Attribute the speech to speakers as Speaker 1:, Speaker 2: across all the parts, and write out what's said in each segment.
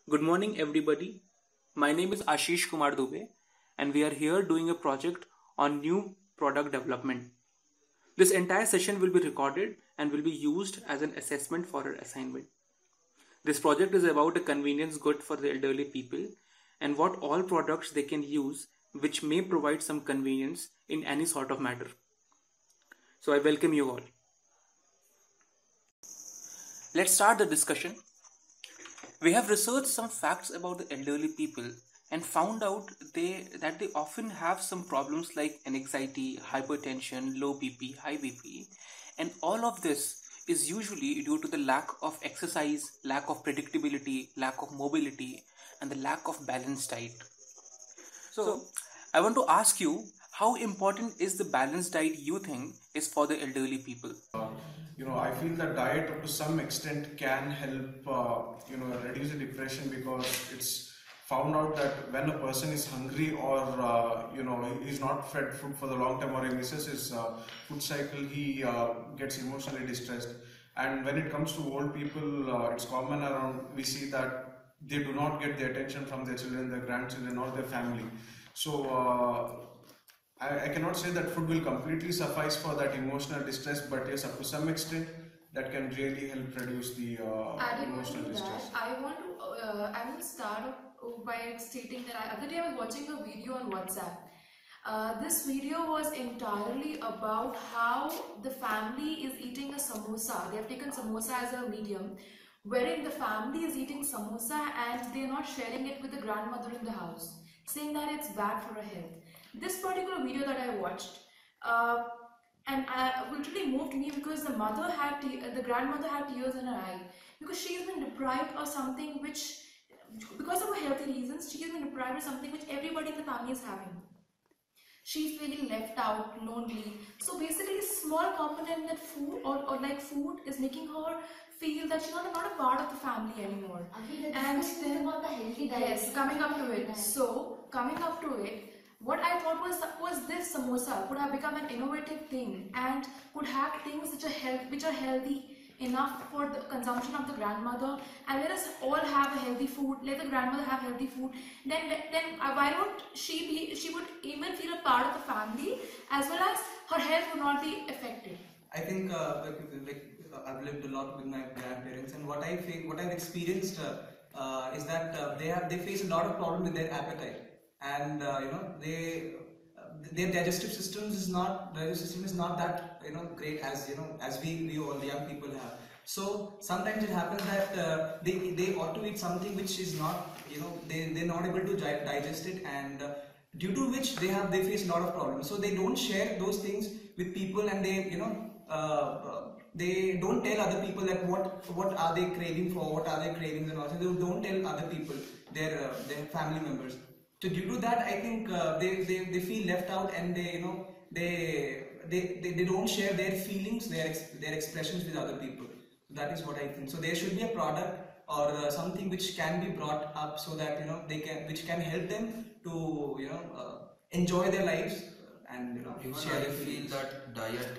Speaker 1: Good morning, everybody. My name is Ashish Kumar Dubey, and we are here doing a project on new product development. This entire session will be recorded and will be used as an assessment for our assignment. This project is about a convenience good for the elderly people and what all products they can use which may provide some convenience in any sort of matter. So I welcome you all. Let's start the discussion. We have researched some facts about the elderly people and found out that they often have some problems like anxiety, hypertension, low BP, high BP, and all of this is usually due to the lack of exercise, lack of predictability, lack of mobility, and the lack of balanced diet. So, I want to ask you, how important is the balanced diet you think is for the elderly people?
Speaker 2: I feel that diet to some extent can help, reduce the depression, because it's found out that when a person is hungry or, he's not fed food for the long time, or he misses his food cycle, he gets emotionally distressed. And when it comes to old people, it's common around, we see that they do not get the attention from their children, their grandchildren, or their family. So, I cannot say that food will completely suffice for that emotional distress, but yes, up to some extent, that can really help reduce the emotional distress.
Speaker 3: I want to start by stating that other day I was watching a video on WhatsApp. This video was entirely about how the family is eating a samosa. They have taken samosa as a medium, wherein the family is eating samosa and they are not sharing it with the grandmother in the house, saying that it's bad for her health. This particular video that I watched and literally moved me, because the grandmother had tears in her eye, because she's been deprived of something which, because of her healthy reasons, she has been deprived of something which everybody in the family is having. She's feeling left out, lonely. So basically, small component that food or like food is making her feel that she's not a part of the family anymore.
Speaker 4: And then about the healthy diet.
Speaker 3: Yes, coming up to it. So coming up to it, what I thought was this samosa could have become an innovative thing and could have things which are healthy enough for the consumption of the grandmother, and let us all have a healthy food. Let the grandmother have healthy food. Then why don't she would even feel a part of the family, as well as her health would not be affected.
Speaker 5: I think I've lived a lot with my grandparents, and what I've experienced is that they face a lot of problem with their appetite, and their digestive system is not that great as we all the young people have. So sometimes it happens that they ought to eat something which is not they're not able to digest it, and due to which they face a lot of problems. So they don't share those things with people, and they don't tell other people that what are they craving for, what are they craving, and also they don't tell other people, their family members. So due to that, I think they feel left out, and they don't share their feelings, their expressions with other people. So that is what I think. So there should be a product or something which can be brought up, so that which can help them to enjoy their lives and share their feelings.
Speaker 6: I feel that diet,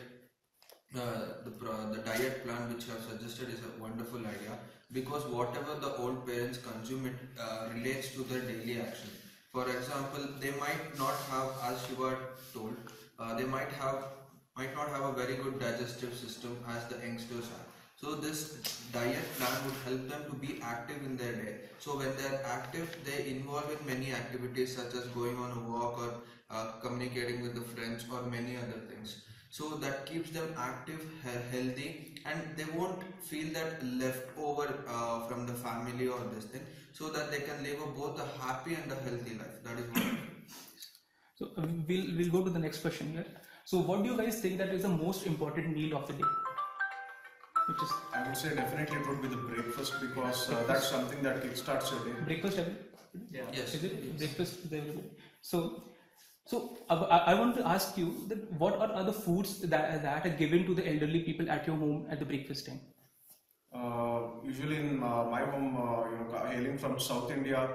Speaker 6: the diet plan which you have suggested is a wonderful idea, because whatever the old parents consume, it relates to their daily action. For example, they might not have, as you were told, they might not have a very good digestive system as the youngsters have. So this diet plan would help them to be active in their day. So when they are active, they involve in many activities such as going on a walk or communicating with the friends or many other things. So that keeps them active, healthy, and they won't feel that left over from the family or this thing, so that they can live both a happy and a healthy life. That is what I mean.
Speaker 1: So we'll go to the next question here. So what do you guys think that is the most important meal of the day?
Speaker 2: I would say definitely it would be the breakfast, because that's something that kickstarts your day.
Speaker 1: Breakfast,
Speaker 5: Yeah.
Speaker 6: Yes.
Speaker 1: is it
Speaker 6: Yes.
Speaker 1: breakfast is available? So I want to ask you that what are the foods that are given to the elderly people at your home at the breakfast time?
Speaker 2: Usually in my home, hailing from South India,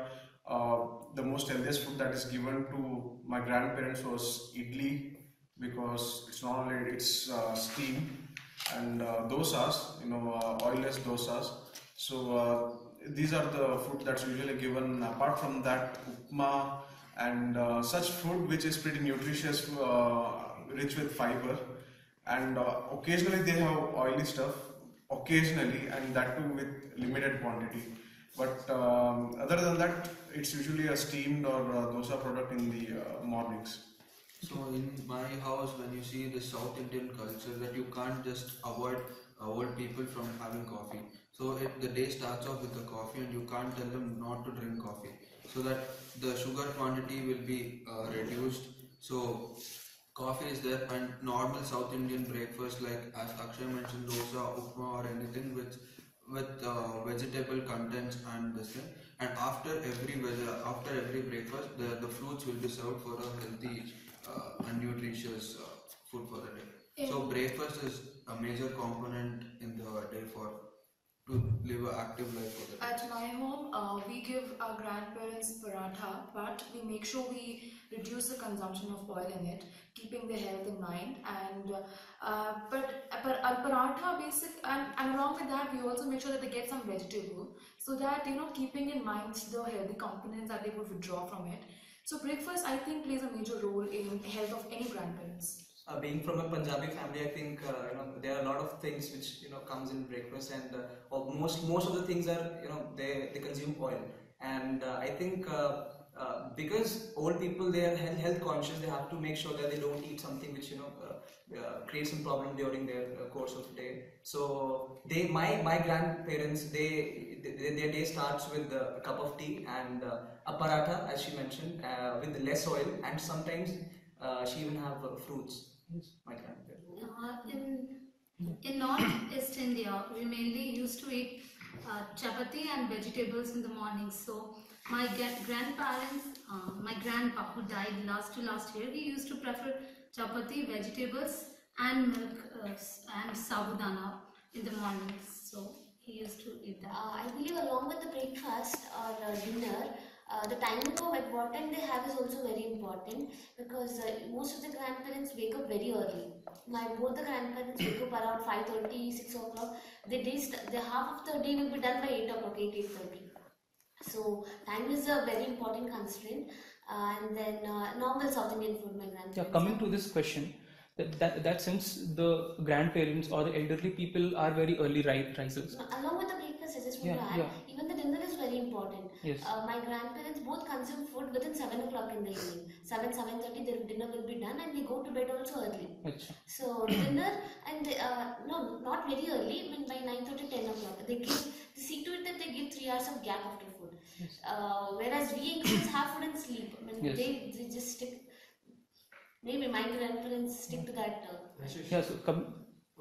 Speaker 2: the most healthiest food that is given to my grandparents was idli, because it's not only steam, and dosas, oilless dosas. So these are the food that's usually given. Apart from that, upma and such food which is pretty nutritious, rich with fiber, and occasionally they have oily stuff, occasionally, and that too with limited quantity. But other than that, it's usually a steamed or dosa product in the mornings.
Speaker 6: So in my house, when you see the South Indian culture, that you can't just avoid people from having coffee. So the day starts off with the coffee, and you can't tell them not to drink coffee, so that the sugar quantity will be reduced. So coffee is there, and normal South Indian breakfast, like as Akshay mentioned, dosa, upma, or anything with vegetable contents and this thing. And after every breakfast, the fruits will be served for a healthy and nutritious food for the day. So breakfast is a major component in the day for to live an active life for the day.
Speaker 3: At my home, we give our grandparents paratha, but we make sure we reduce the consumption of oil in it, keeping their health in mind. And but paratha basic, and along with that, we also make sure that they get some vegetable, so that keeping in mind the healthy components that they would withdraw from it. So breakfast, I think, plays a major role in health of any grandparents.
Speaker 5: Being from a Punjabi family, I think there are a lot of things which comes in breakfast, and most of the things are they consume oil, and I think because old people, they are health conscious, they have to make sure that they don't eat something which creates some problem during their course of the day. So my grandparents, their day starts with a cup of tea and a paratha, as she mentioned, with less oil, and sometimes she even have fruits. Yes, my grandparents.
Speaker 4: In North-East India, we mainly used to eat chapati and vegetables in the morning. So my grandparents, my grandpa who died last year, he used to prefer chapati, vegetables and milk and sabudana in the morning. So he used to eat that.
Speaker 7: I believe along with the breakfast or dinner, the timing of at what time they have is also very important, because most of the grandparents wake up very early. Both the grandparents wake up around 5:30, 6 o'clock. The half of the day will be done by 8 o'clock, 8:30. So time is a very important constraint. And then normal South Indian food, my grandparents.
Speaker 1: Yeah, coming to this question, that since the grandparents or the elderly people are very early risers.
Speaker 7: No, along with the breakfast, I just want to add, even the dinner is very important.
Speaker 1: Yes.
Speaker 7: My grandparents both consume food within 7 o'clock in the evening. 7:30 their dinner will be done, and they go to bed also early.
Speaker 1: Achha.
Speaker 7: So dinner, and no, not very early, but by 9:30, 10 o'clock. They see to it that they give 3 hours of gap after food.
Speaker 1: Yes.
Speaker 7: Whereas we youngsters have food and sleep. I mean,
Speaker 1: Yes.
Speaker 7: they just stick. Maybe my grandparents stick to that.
Speaker 1: Yeah, so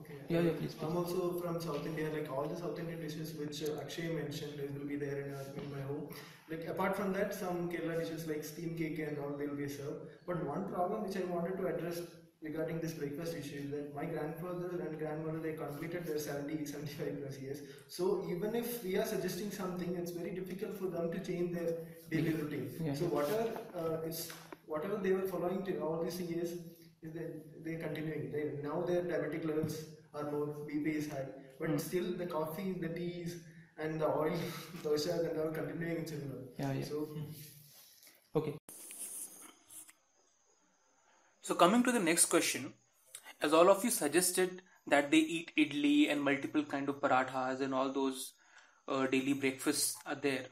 Speaker 8: Okay.
Speaker 1: Yeah, please.
Speaker 8: I'm also from South India. Like all the South Indian dishes which Akshay mentioned, it will be there in my home. Like apart from that, some Kerala dishes like steam cake and all they will be served. But one problem which I wanted to address regarding this breakfast issue is that my grandfather and grandmother, they completed their 70, 75 plus years. So even if we are suggesting something, it's very difficult for them to change their daily routine.
Speaker 1: Yeah.
Speaker 8: So whatever they were following to all these years, is that they're continuing. Now their diabetic levels are more, BP is high, but still the coffee, the teas, and the oil doshas and all continuing in similar.
Speaker 1: Yeah.
Speaker 8: So
Speaker 1: Okay. So coming to the next question, as all of you suggested that they eat idli and multiple kind of parathas and all those daily breakfasts are there.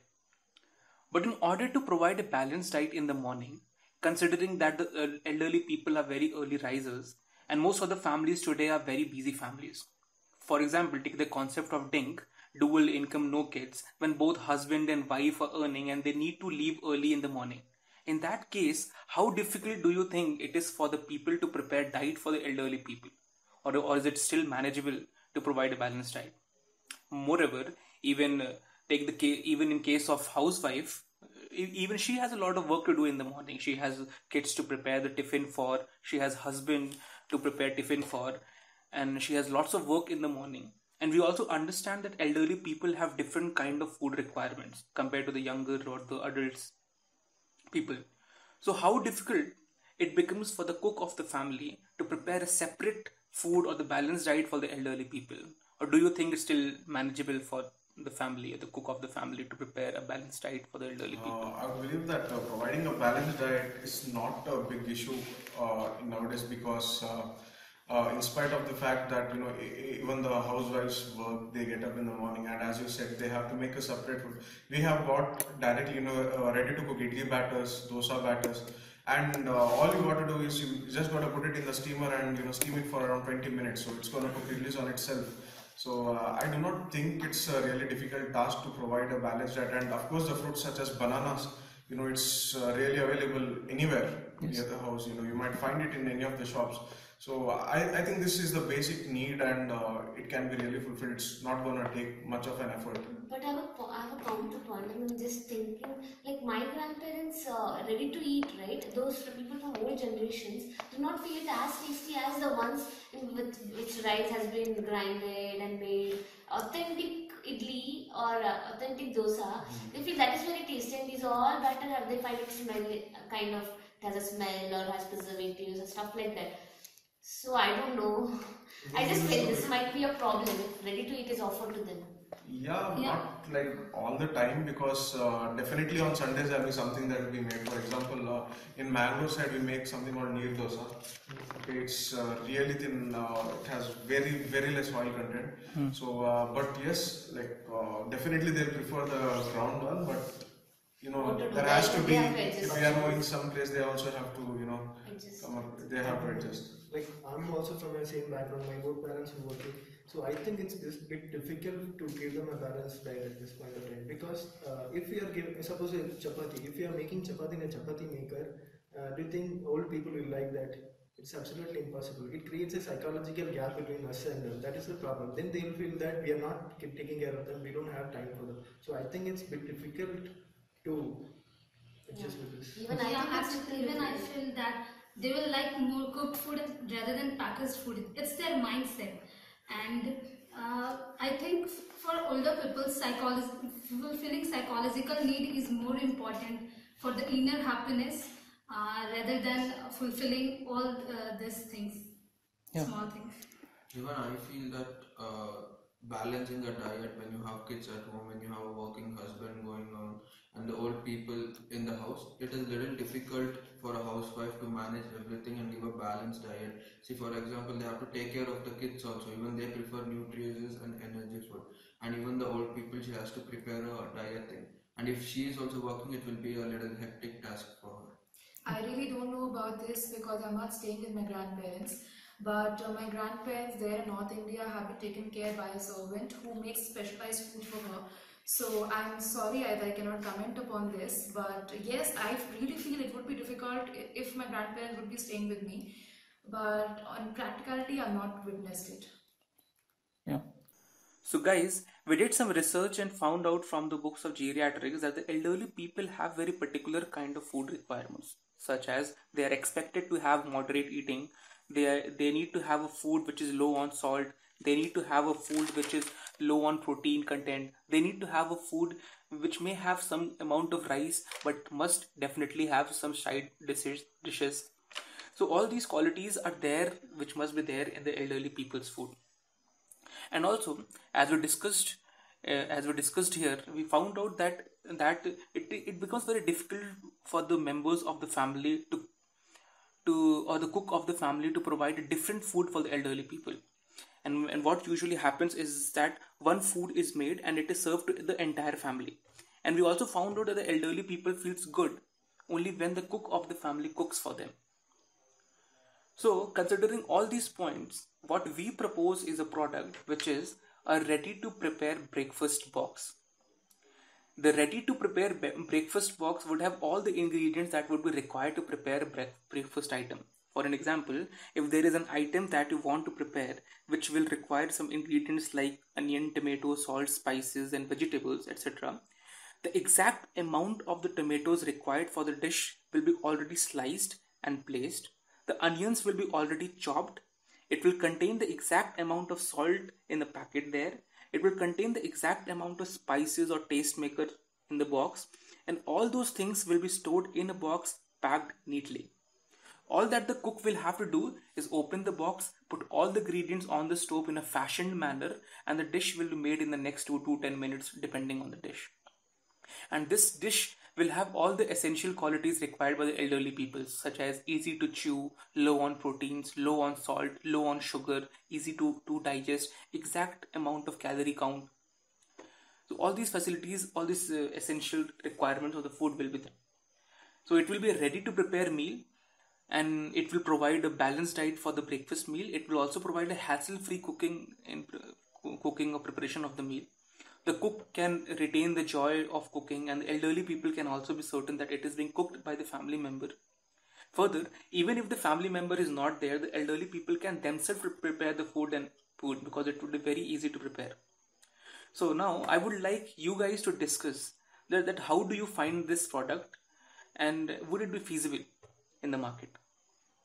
Speaker 1: But in order to provide a balanced diet in the morning, considering that the elderly people are very early risers and most of the families today are very busy families. For example, take the concept of DINK, dual income, no kids, when both husband and wife are earning and they need to leave early in the morning. In that case, how difficult do you think it is for the people to prepare diet for the elderly people? Or is it still manageable to provide a balanced diet? Moreover, even even in case of housewife, even she has a lot of work to do in the morning. She has kids to prepare the tiffin for, she has husband to prepare tiffin for, and she has lots of work in the morning. And we also understand that elderly people have different kind of food requirements compared to the younger or the adults people. So how difficult it becomes for the cook of the family to prepare a separate food or the balanced diet for the elderly people? Or do you think it's still manageable for the family or the cook of the family to prepare a balanced diet for the elderly people?
Speaker 2: I believe that providing a balanced diet is not a big issue nowadays because in spite of the fact that even the housewives work, they get up in the morning and as you said they have to make a separate food. We have got directly ready to cook idli batters, dosa batters, and all you got to do is you just got to put it in the steamer and steam it for around 20 minutes. So it's going to cook idlis on itself. So I do not think it's a really difficult task to provide a balanced diet, and of course the fruits such as bananas, it's really available anywhere near the house. You might find it in any of the shops. So I think this is the basic need, and it can be really fulfilled. It's not going to take much of an effort.
Speaker 7: But I have a counter point. I'm just thinking, like my grandparents, ready to eat, right? Those people from old generations do not feel it as tasty as the ones with which rice has been grinded and made. Authentic idli or authentic dosa, they feel that is very tasty, and these all batter have they find it smell kind of it has a smell or has preservatives and stuff like that. So I don't know. I just feel this might be a problem if ready to eat is offered to them.
Speaker 2: Yeah, not like all the time because definitely on Sundays there'll be something that will be made. For example, in Mangalore side we make something called neer dosa. Okay, it's really thin. It has very very less oil content. So, but yes, like definitely they'll prefer the ground one. But there has to be. If we are going someplace, they also have to come up. They have to adjust.
Speaker 8: Like I'm also from the same background. My both parents were working, so I think it's just a bit difficult to give them a balanced diet at this point of time. Because if we are giving, suppose a chapati, if we are making chapati in a chapati maker, do you think old people will like that? It's absolutely impossible. It creates a psychological gap between us and them. That is the problem. Then they will feel that we are not taking care of them. We don't have time for them. So I think it's a bit difficult to adjust with this.
Speaker 7: Even I
Speaker 4: Yeah,
Speaker 7: think it's
Speaker 4: actually, even I feel that they will like more cooked food rather than packaged food. It's their mindset, and I think for older people, fulfilling psychological need is more important for the inner happiness rather than fulfilling all these things, small things.
Speaker 6: Even I feel that balancing a diet when you have kids at home, when you have a working husband going on, and the old people in the house, it is little difficult for a housewife to manage everything and give a balanced diet. See, for example, they have to take care of the kids also. Even they prefer nutritious and energy food. And even the old people, she has to prepare a diet thing. And if she is also working, it will be a little hectic task for her.
Speaker 3: I really don't know about this because I'm not staying with my grandparents. But my grandparents there in North India have been taken care by a servant who makes specialized food for her. So I'm sorry I cannot comment upon this, but yes, I really feel it would be difficult if my grandparents would be staying with me. But on practicality, I've not witnessed it.
Speaker 1: Yeah. So, guys, we did some research and found out from the books of geriatrics that the elderly people have very particular kind of food requirements, such as they are expected to have moderate eating. They need to have a food which is low on salt. They need to have a food which is low on protein content. They need to have a food which may have some amount of rice but must definitely have some side dishes. So all these qualities are there which must be there in the elderly people's food. And also, as we discussed here, we found out that it becomes very difficult for the members of the family or the cook of the family to provide a different food for the elderly people. And what usually happens is that one food is made and it is served to the entire family. And we also found out that the elderly people feels good only when the cook of the family cooks for them. So, considering all these points, what we propose is a product which is a ready to prepare breakfast box. The ready to prepare breakfast box would have all the ingredients that would be required to prepare a breakfast item. For an example, if there is an item that you want to prepare which will require some ingredients like onion, tomato, salt, spices and vegetables, etc., the exact amount of the tomatoes required for the dish will be already sliced and placed. The onions will be already chopped. It will contain the exact amount of salt in the packet there. It will contain the exact amount of spices or taste maker in the box, and all those things will be stored in a box packed neatly. All that the cook will have to do is open the box, put all the ingredients on the stove in a fashioned manner, and the dish will be made in the next 2 to 10 minutes depending on the dish. And this dish will have all the essential qualities required by the elderly people, such as easy to chew, low on proteins, low on salt, low on sugar, easy to digest, exact amount of calorie count. So all these facilities, all these essential requirements of the food will be there. So it will be a ready to prepare meal, and it will provide a balanced diet for the breakfast meal. It will also provide a hassle-free cooking in cooking or preparation of the meal. The cook can retain the joy of cooking, and the elderly people can also be certain that it is being cooked by the family member. Further, even if the family member is not there, the elderly people can themselves prepare the food because it would be very easy to prepare. So now I would like you guys to discuss that how do you find this product, and would it be feasible in the market?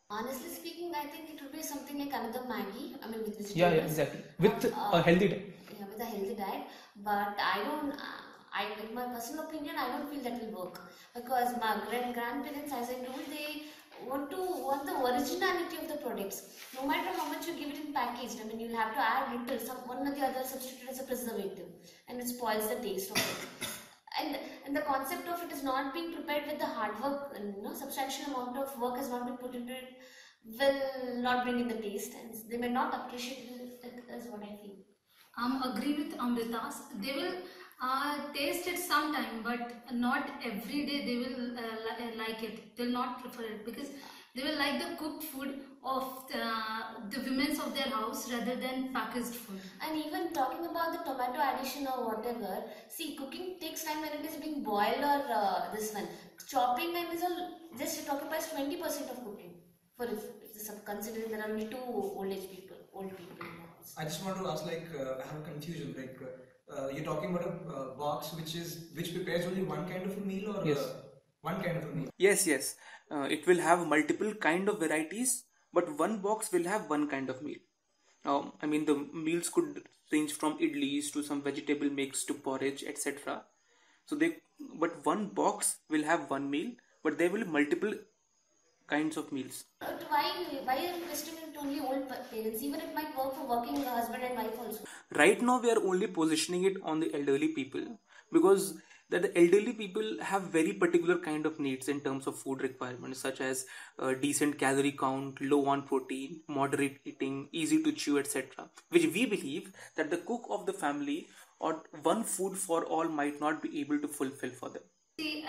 Speaker 7: Honestly speaking, I think it would be something like another Maggie. I mean, with vegetables.
Speaker 1: Yeah, exactly. With a healthy diet.
Speaker 7: Yeah, with a healthy diet. But I don't. In my personal opinion, I don't feel that will work because my grandparents, as I told, they want the originality of the products. No matter how much you give it in packaged, I mean, you'll have to add little, one or the other substitute as a preservative, and it spoils the taste of it. And the concept of it is not being prepared with the hard work, substantial amount of work has not been put into it, will not bring in the taste, and they may not appreciate it, is what I feel.
Speaker 4: Agree with Amrita's. They will taste it sometime, but not every day they will like it. They'll not prefer it because they will like the cooked food of the women's of their house rather than packaged food.
Speaker 7: And even talking about the tomato addition or whatever, see, cooking takes time when it is being boiled or this one. Chopping time is just it occupies 20% of cooking. For if considering there are only two old people in the house.
Speaker 5: I just want to ask, like, I have a confusion. Like, you're talking about a box which prepares only one kind of a meal, or
Speaker 1: Yes.
Speaker 5: One kind of a meal.
Speaker 1: Yes. It will have multiple kind of varieties, but one box will have one kind of meal. I mean, the meals could range from idlis to some vegetable mix to porridge, etc. But one box will have one meal, but there will be multiple kinds of meals.
Speaker 7: But why are you restricting it to only old parents? Even it might work for working husband and wife also.
Speaker 1: Right now, we are only positioning it on the elderly people because that the elderly people have very particular kind of needs in terms of food requirements, such as decent calorie count, low on protein, moderate eating, easy to chew, etc., which we believe that the cook of the family or one food for all might not be able to fulfill for them.
Speaker 4: See,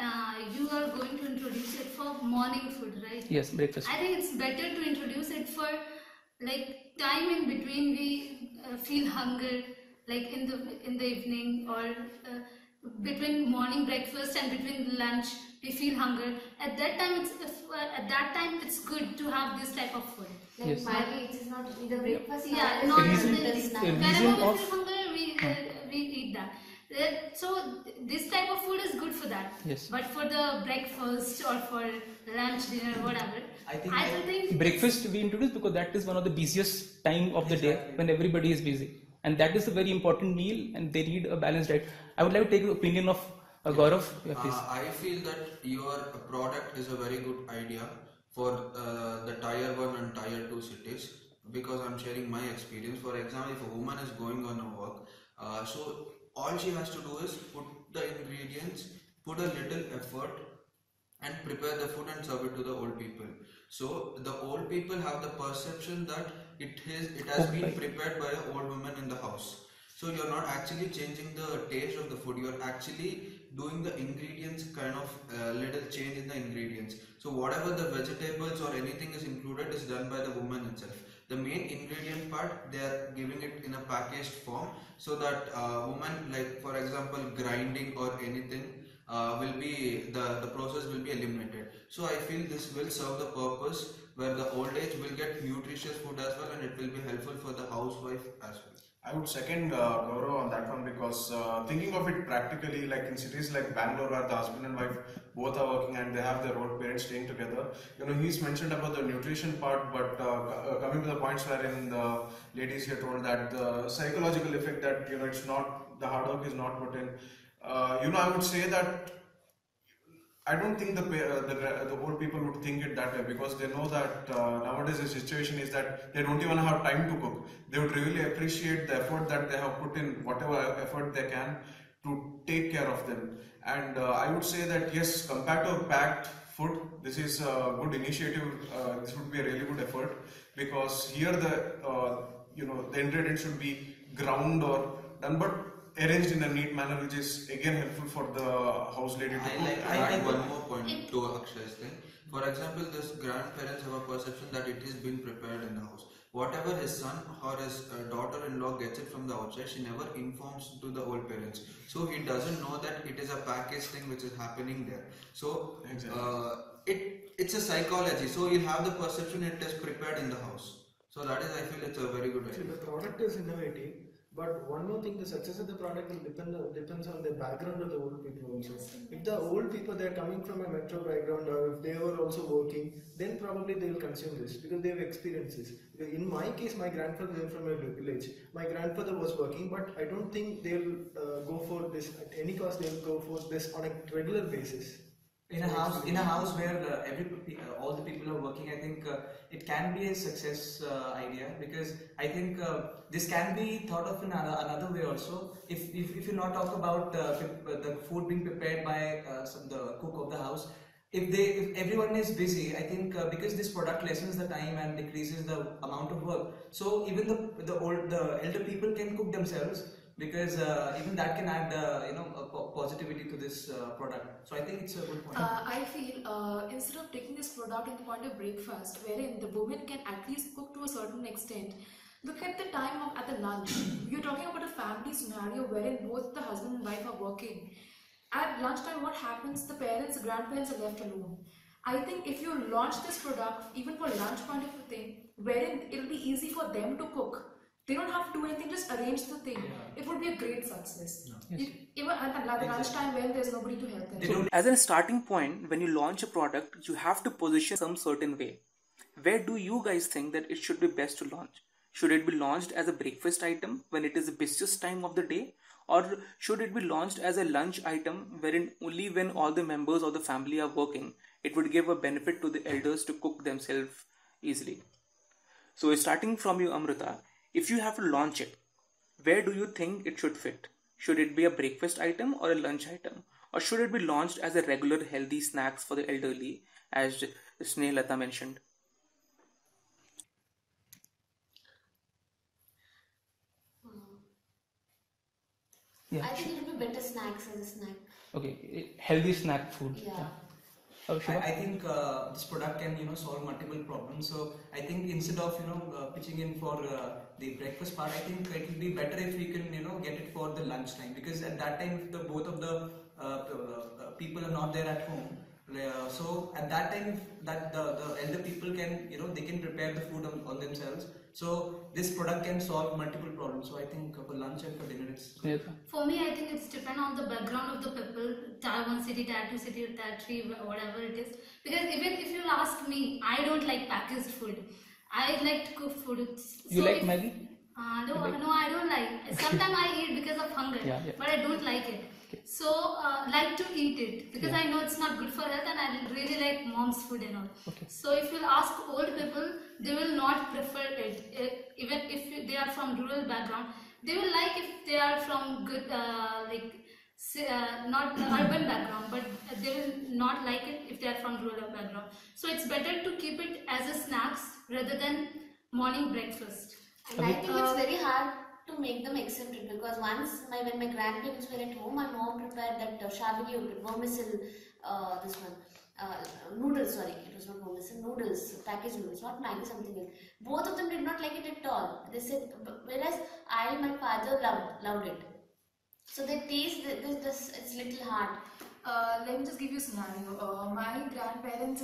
Speaker 4: you are going to introduce it for morning food, right?
Speaker 1: Yes, breakfast.
Speaker 4: I think it's better to introduce it for like time in between we feel hunger, like in the evening, or between morning breakfast and between lunch we feel hunger. At that time it's good to have this type of food.
Speaker 7: Like
Speaker 1: Yes.
Speaker 7: Maggie, it is not either breakfast.
Speaker 4: Yeah,
Speaker 7: or
Speaker 4: not
Speaker 1: reason-
Speaker 4: whenever we
Speaker 1: of-
Speaker 4: feel hunger we eat that. So this type of food is good for that.
Speaker 1: Yes.
Speaker 4: But for the breakfast or for lunch, dinner, whatever,
Speaker 5: I think
Speaker 4: I don't think
Speaker 9: Breakfast we introduce because that is one of the busiest time of the day when everybody is busy, and that is a very important meal, and they need a balanced diet. I would like to take the opinion of Gaurav. Yeah, please.
Speaker 6: I feel that your product is a very good idea for the tier 1 and tier 2 cities, because I'm sharing my experience. For example, if a woman is going on a work, so all she has to do is put the ingredients, put a little effort, and prepare the food and serve it to the old people. So the old people have the perception that it has been prepared by an old woman in the house. So you're not actually changing the taste of the food, you're actually doing the ingredients kind of little change in the ingredients. So whatever the vegetables or anything is included is done by the woman itself. The main ingredient part, they are giving it in a packaged form, so that woman, like for example grinding or anything, will be the process will be eliminated. So I feel this will serve the purpose where the old age will get nutritious food as well, and it will be helpful for the housewife as well.
Speaker 2: I would second Gaurav on that one, because thinking of it practically, like in cities like Bangalore where the husband and wife both are working and they have their old parents staying together, he's mentioned about the nutrition part, but coming to the points wherein the ladies here told that the psychological effect that it's not, the hard work is not put in, I would say that I don't think the old people would think it that way, because they know that nowadays the situation is that they don't even have time to cook. They would really appreciate the effort that they have put in, whatever effort they can, to take care of them. And I would say that yes, compared to packed food, this is a good initiative. This would be a really good effort, because here the ingredients should be ground or done, but arranged in a neat manner, which is again helpful for the house lady to cook.
Speaker 6: I add one more point to Akshay's thing. For example, this grandparents have a perception that it is being prepared in the house. Whatever his son or his daughter-in-law gets it from the outside, she never informs to the old parents. So he doesn't know that it is a packaged thing which is happening there. So it's a psychology. So you have the perception it is prepared in the house. So that is, I feel, it's a very good
Speaker 8: See,
Speaker 6: idea.
Speaker 8: the product is innovative, but one more thing, the success of the product will depends on the background of the old people also. If the old people, they are coming from a metro background, or if they were also working, then probably they will consume this because they have experiences. In my case, my grandfather came from a village. My grandfather was working, but I don't think they will go for this at any cost. They will go for this on a regular basis.
Speaker 5: In a house where all the people are working, I think it can be a success idea, because I think this can be thought of in another way also. If you not talk about the food being prepared by the cook of the house, if everyone is busy, I think because this product lessens the time and decreases the amount of work, so even the elder people can cook themselves, because even that can add positivity to this product. So I think it's a good point.
Speaker 3: I feel instead of taking this product in the point of breakfast, wherein the woman can at least cook to a certain extent, look at the time at the lunch. You're talking about a family scenario wherein both the husband and wife are working. At lunchtime, what happens? The parents, the grandparents are left alone. I think if you launch this product, even for lunch point of a thing, wherein it'll be easy for them to cook. They don't have to do anything, just arrange the thing. It would be a great success.
Speaker 9: Yes.
Speaker 3: Even at the lunchtime when there's nobody to help them.
Speaker 1: As a starting point, when you launch a product, you have to position some certain way. Where do you guys think that it should be best to launch? Should it be launched as a breakfast item when it is the busiest time of the day? Or should it be launched as a lunch item wherein only when all the members of the family are working, it would give a benefit to the elders to cook themselves easily? So starting from you, Amrita, if you have to launch it, where do you think it should fit? Should it be a breakfast item or a lunch item? Or should it be launched as a regular healthy snacks for the elderly, as Snehalata mentioned?
Speaker 7: I think it would be better snacks as a snack.
Speaker 9: Okay, healthy snack food.
Speaker 7: Yeah.
Speaker 5: I think this product can solve multiple problems. So I think instead of pitching in for the breakfast part, I think it will be better if we can get it for the lunch time, because at that time if both of the people are not there at home, so at that time that the elder people can they can prepare the food on themselves. So this product can solve multiple problems. So I think for lunch and for dinner it's good.
Speaker 9: Yeah.
Speaker 4: For me, I think it's depend on the background of the people, tier 1 city, tier 2 city, tier 3, whatever it is. Because even if you'll ask me, I don't like packaged food. I like to cook food.
Speaker 9: You
Speaker 4: So
Speaker 9: like
Speaker 4: if-
Speaker 9: Maggie?
Speaker 4: No, I don't like. Sometimes I eat because of hunger,
Speaker 9: Yeah.
Speaker 4: but I don't like it. So like to eat it because I know it's not good for health, and I really like mom's food and all.
Speaker 9: Okay.
Speaker 4: So if you ask old people, they will not prefer it. Even if they are from rural background, they will like if they are from good not urban background, but they will not like it if they are from rural background. So it's better to keep it as a snacks rather than morning breakfast.
Speaker 7: And I think it's very hard to make them accept it, because once when my grandparents were at home, my mom prepared that shavini vermicelli, this one. Noodles, sorry, it was not vermicelli, noodles, packaged noodles, not Maggi, something else. Both of them did not like it at all. They said, whereas my father loved it. So they taste this it's little hard.
Speaker 3: Let me just give you a scenario. My grandparents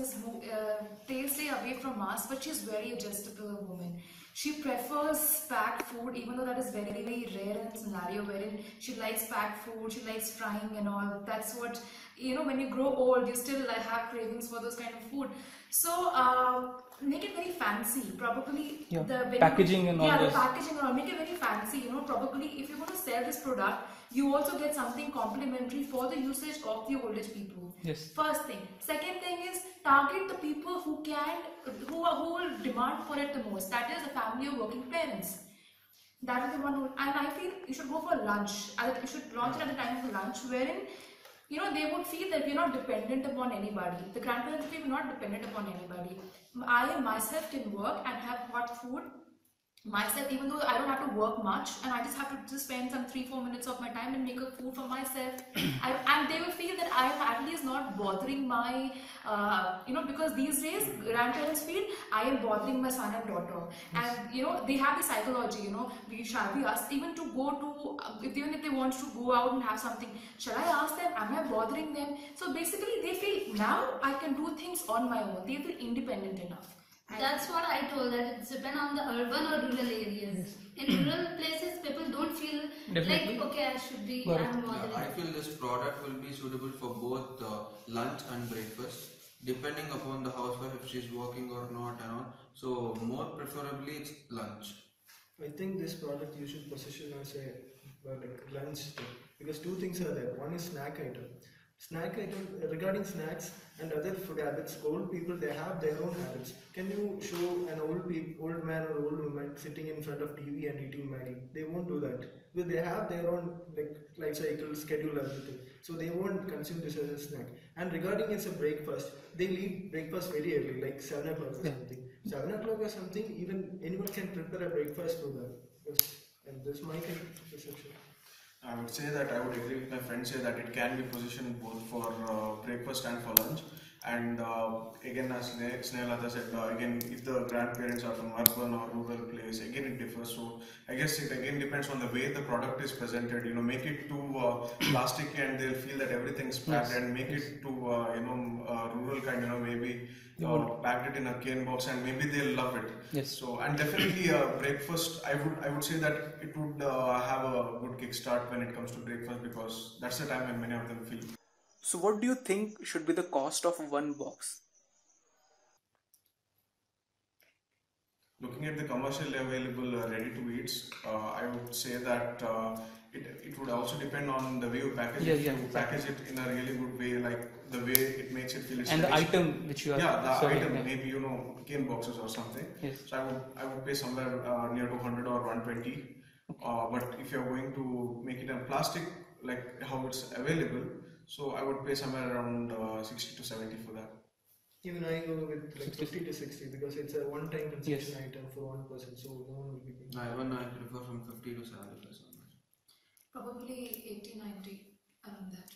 Speaker 3: they stay away from us, but she's very adjustable woman. She prefers packed food, even though that is very, very rare in a scenario wherein she likes packed food, she likes frying and all. That's what, when you grow old, you still have cravings for those kind of food. So, make it very fancy. Probably
Speaker 9: packaging and all
Speaker 3: the
Speaker 9: this.
Speaker 3: packaging and all. Make it very fancy. Probably if you're going to sell this product, you also get something complimentary for the usage of the old age people.
Speaker 9: Yes.
Speaker 3: First thing. Second thing is target the people who will demand for it the most. That is the family of working parents. That is the one who, and I feel you should go for lunch. You should launch it at the time of lunch, wherein they would feel that we're not dependent upon anybody. The grandparents feel we're not dependent upon anybody. I myself can work and have hot food myself, even though I don't have to work much, and I just have to just spend some 3-4 minutes of my time and make a food for myself. And they will feel that I am at least not bothering my, because these days grandparents feel I am bothering my son and daughter, and they have the psychology. We ask even to go to, even if they want to go out and have something, shall I ask them? Am I bothering them? So basically, they feel now I can do things on my own. They feel independent enough.
Speaker 4: That's what I told, that it's depend on the urban or rural areas. In rural places, people don't feel
Speaker 9: Definitely.
Speaker 4: like, okay, I should be,
Speaker 9: Got it.
Speaker 4: I'm bothering.
Speaker 6: I feel this product will be suitable for both lunch and breakfast, depending upon the housewife if she's working or not and all. So more preferably it's lunch.
Speaker 8: I think this product you should position as a like lunch thing, because two things are there. One is snack item. Snack item, regarding snacks and other food habits, old people, they have their own habits. Can you show an old man or old woman sitting in front of TV and eating Maggie? They won't do that, because they have their own life cycle, schedule, everything. So they won't consume this as a snack. And regarding it's a breakfast, they eat breakfast very early, like 7 o'clock or something. 7 o'clock or something, even anyone can prepare a breakfast for them. And this is my kind of perception.
Speaker 2: I would say that I would agree with my friends here that it can be positioned both for breakfast and for lunch. And again, as Snehal said, again, if the grandparents are from urban or rural place, again it differs. So I guess it again depends on the way the product is presented. Make it too plastic and they'll feel that everything's packed, and make it too rural kind. Maybe packed it in a cane box, and maybe they'll love it.
Speaker 9: Yes.
Speaker 2: So, and definitely breakfast, I would say that it would have a good kickstart when it comes to breakfast, because that's the time when many of them feel.
Speaker 1: So what do you think should be the cost of one box?
Speaker 2: Looking at the commercially available ready-to-eats, I would say that it would also depend on the way you package it.
Speaker 9: Yeah,
Speaker 2: you package it in a really good way, like the way it makes it feel.
Speaker 9: And the item which you are
Speaker 2: the
Speaker 9: serving,
Speaker 2: item, maybe cane boxes or something.
Speaker 9: Yes.
Speaker 2: So I would pay somewhere near to 100 or 120. But if you're going to make it in plastic, like how it's available, so I would pay somewhere around 60 to 70 for that.
Speaker 8: Even I go with like 50 to 60, because it's a one-time consumption item for one person, so no one will be paying.
Speaker 6: I prefer from 50 to 75.
Speaker 3: Probably 80, 90, around that.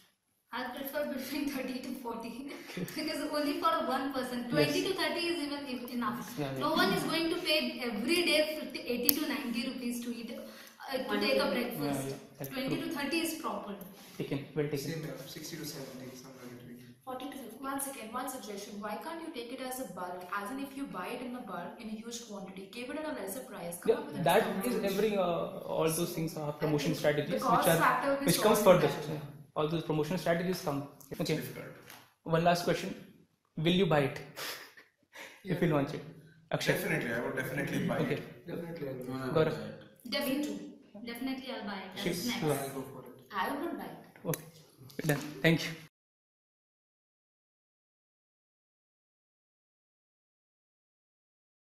Speaker 4: I prefer between 30 to 40 because only for one person. 20 to 30 is even enough. No one is going to pay every day 80 to 90 rupees to eat, to take a breakfast. 20 to 30 is proper.
Speaker 9: Taken, well taken.
Speaker 5: Same here, 60 to 70, somewhere between.
Speaker 3: 40 to 50. Once again, one suggestion. Why can't you take it as a bulk? As in, if you buy it in a bulk, in a huge quantity, keep it at a lesser price. Come up with a
Speaker 9: That
Speaker 3: discount.
Speaker 9: is every, all those things are promotion strategies
Speaker 3: the cost factor will
Speaker 9: which comes
Speaker 3: solve
Speaker 9: further.
Speaker 3: that.
Speaker 9: Yeah. All those promotion strategies come. Okay.
Speaker 2: Difficult.
Speaker 9: One last question. Will you buy it? If you launch it? Akshay.
Speaker 2: Definitely, I would definitely buy
Speaker 9: Okay.
Speaker 2: it.
Speaker 8: Definitely, I will.
Speaker 9: Gaurav.
Speaker 4: Definitely I'll buy it. That's
Speaker 9: Shiv,
Speaker 4: next.
Speaker 9: you are-
Speaker 5: I'll go for it.
Speaker 7: I would not buy it.
Speaker 9: Okay. Done. Thank you.